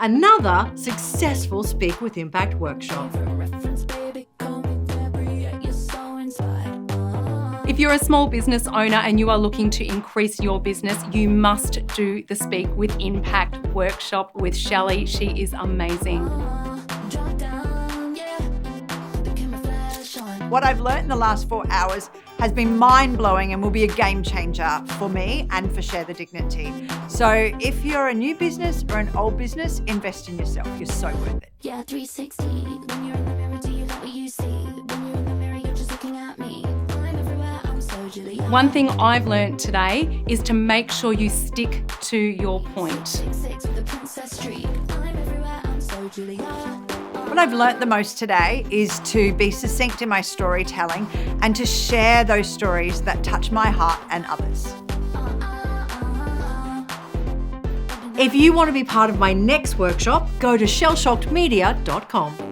another successful Speak with Impact workshop. If you're a small business owner and you are looking to increase your business, you must do the Speak with Impact workshop with Shelley. She is amazing. What I've learnt in the last 4 hours has been mind-blowing and will be a game changer for me and for Share the Dignity. So if you're a new business or an old business, invest in yourself. You're so worth it. Yeah, 360. When you're in the mirror, do you like what you see? When you're in the mirror, you're just looking at me. I'm everywhere, I'm so Julia. One thing I've learnt today is to make sure you stick to your point. 6 with the princess streak. I'm everywhere, I'm so Julia. What I've learnt the most today is to be succinct in my storytelling and to share those stories that touch my heart and others. If you want to be part of my next workshop, go to shellshockedmedia.com.